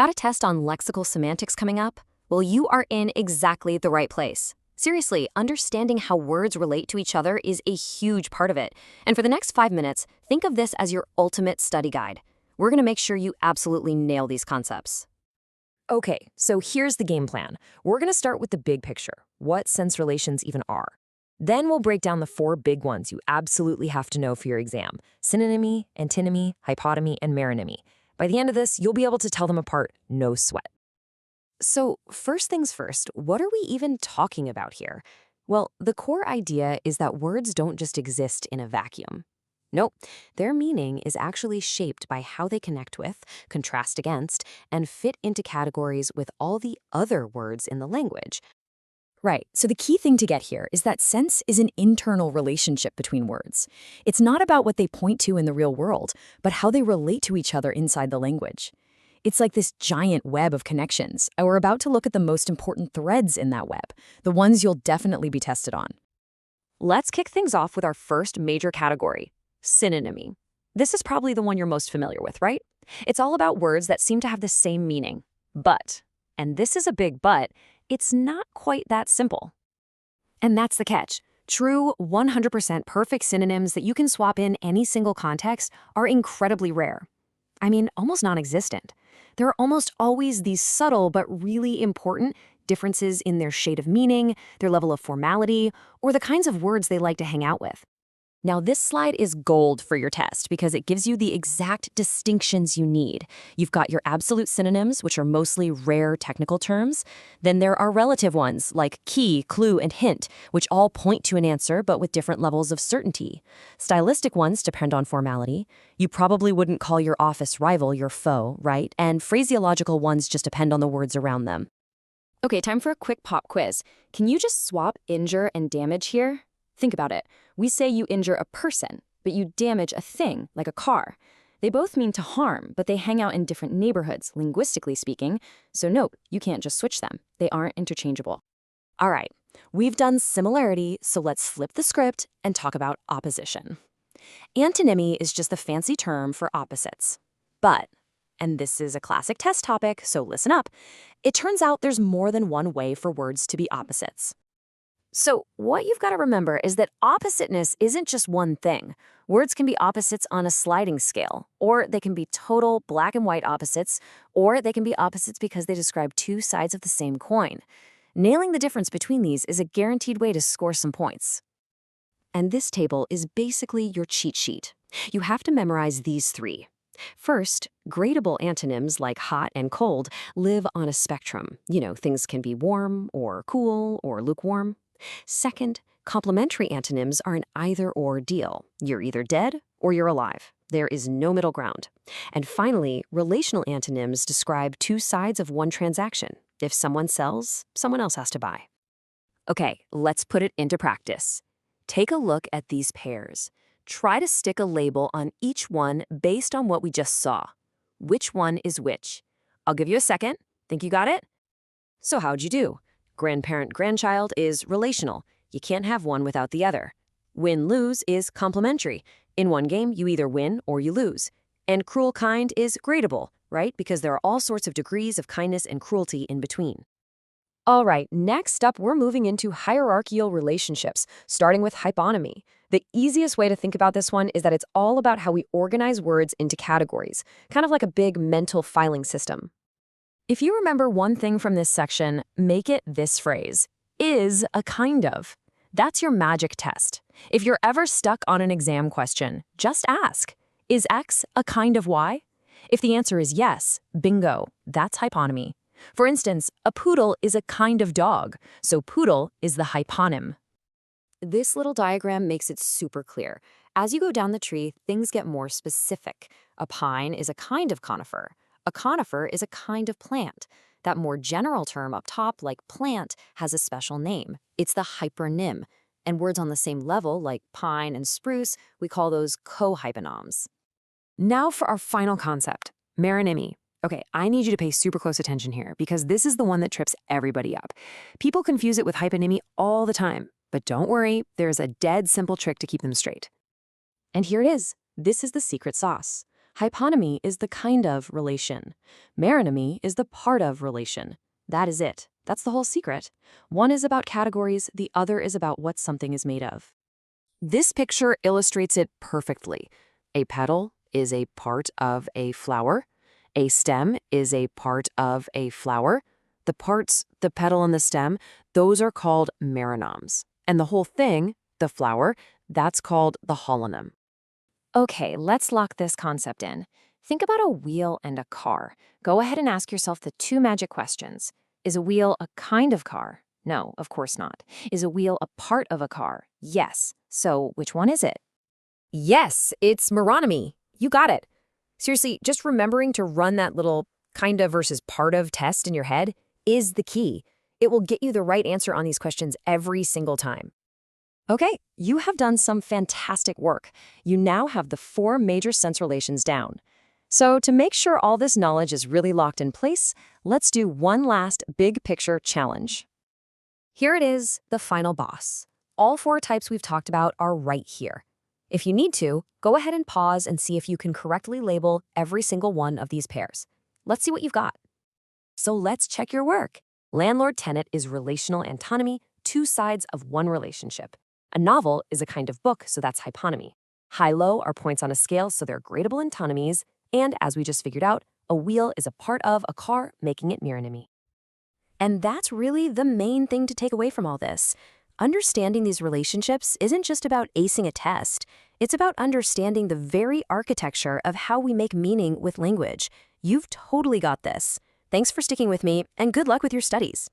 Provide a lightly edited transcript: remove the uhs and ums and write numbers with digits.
Got a test on lexical semantics coming up? Well, you are in exactly the right place. Seriously, understanding how words relate to each other is a huge part of it. And for the next 5 minutes, think of this as your ultimate study guide. We're going to make sure you absolutely nail these concepts. Okay, so here's the game plan. We're going to start with the big picture, what sense relations even are. Then we'll break down the 4 big ones you absolutely have to know for your exam: synonymy, antinomy, hypotony, and meronymy. By the end of this, you'll be able to tell them apart, no sweat. So first things first, what are we even talking about here? Well, the core idea is that words don't just exist in a vacuum. Nope, their meaning is actually shaped by how they connect with, contrast against, and fit into categories with all the other words in the language. Right, so the key thing to get here is that sense is an internal relationship between words. It's not about what they point to in the real world, but how they relate to each other inside the language. It's like this giant web of connections, and we're about to look at the most important threads in that web, the ones you'll definitely be tested on. Let's kick things off with our first major category, synonymy. This is probably the one you're most familiar with, right? It's all about words that seem to have the same meaning. But, and this is a big but, it's not quite that simple. And that's the catch. True 100% perfect synonyms that you can swap in any single context are incredibly rare. I mean, almost non-existent. There are almost always these subtle but really important differences in their shade of meaning, their level of formality, or the kinds of words they like to hang out with. Now, this slide is gold for your test because it gives you the exact distinctions you need. You've got your absolute synonyms, which are mostly rare technical terms. Then there are relative ones like key, clue, and hint, which all point to an answer but with different levels of certainty. Stylistic ones depend on formality. You probably wouldn't call your office rival your foe, right? And phraseological ones just depend on the words around them. Okay, time for a quick pop quiz. Can you just swap injure and damage here? Think about it. We say you injure a person, but you damage a thing, like a car. They both mean to harm, but they hang out in different neighborhoods, linguistically speaking. So note, you can't just switch them. They aren't interchangeable. All right, we've done similarity, so let's flip the script and talk about opposition. Antonymy is just the fancy term for opposites. But, and this is a classic test topic, so listen up, it turns out there's more than one way for words to be opposites. So what you've got to remember is that oppositeness isn't just one thing. Words can be opposites on a sliding scale, or they can be total black and white opposites, or they can be opposites because they describe 2 sides of the same coin. Nailing the difference between these is a guaranteed way to score some points. And this table is basically your cheat sheet. You have to memorize these 3. First, gradable antonyms like hot and cold live on a spectrum. You know, things can be warm or cool or lukewarm. Second, complementary antonyms are an either-or deal. You're either dead or you're alive. There is no middle ground. And finally, relational antonyms describe 2 sides of one transaction. If someone sells, someone else has to buy. Okay, let's put it into practice. Take a look at these pairs. Try to stick a label on each one based on what we just saw. Which one is which? I'll give you a second. Think you got it? So how'd you do? Grandparent-grandchild is relational. You can't have one without the other. Win-lose is complementary. In one game, you either win or you lose. And cruel-kind is gradable, right? Because there are all sorts of degrees of kindness and cruelty in between. All right, next up, we're moving into hierarchical relationships, starting with hyponymy. The easiest way to think about this one is that it's all about how we organize words into categories, kind of like a big mental filing system. If you remember one thing from this section, make it this phrase, is a kind of. That's your magic test. If you're ever stuck on an exam question, just ask, is X a kind of Y? If the answer is yes, bingo, that's hyponymy. For instance, a poodle is a kind of dog, so poodle is the hyponym. This little diagram makes it super clear. As you go down the tree, things get more specific. A pine is a kind of conifer. A conifer is a kind of plant. That more general term up top, like plant, has a special name. It's the hypernym. And words on the same level, like pine and spruce, we call those cohyponyms. Now for our final concept, meronymy. Okay, I need you to pay super close attention here because this is the one that trips everybody up. People confuse it with hyponymy all the time, but don't worry, there's a dead simple trick to keep them straight. And here it is. This is the secret sauce. Hyponymy is the kind of relation. Meronymy is the part of relation. That is it. That's the whole secret. One is about categories, the other is about what something is made of. This picture illustrates it perfectly. A petal is a part of a flower. A stem is a part of a flower. The parts, the petal and the stem, those are called meronyms. And the whole thing, the flower, that's called the holonym. Okay, let's lock this concept in. Think about a wheel and a car. Go ahead and ask yourself the two magic questions. Is a wheel a kind of car? No, of course not. Is a wheel a part of a car? Yes. So which one is it? Yes, it's meronymy. You got it. Seriously, just remembering to run that little kinda versus part of test in your head is the key. It will get you the right answer on these questions every single time. Okay, you have done some fantastic work. You now have the 4 major sense relations down. So to make sure all this knowledge is really locked in place, let's do one last big picture challenge. Here it is, the final boss. All 4 types we've talked about are right here. If you need to, go ahead and pause and see if you can correctly label every single one of these pairs. Let's see what you've got. So let's check your work. Landlord-tenant is relational antonymy, 2 sides of one relationship. A novel is a kind of book, so that's hyponymy. High-low are points on a scale, so they're gradable antonymies. And as we just figured out, a wheel is a part of a car, making it meronymy. And that's really the main thing to take away from all this. Understanding these relationships isn't just about acing a test. It's about understanding the very architecture of how we make meaning with language. You've totally got this. Thanks for sticking with me, and good luck with your studies.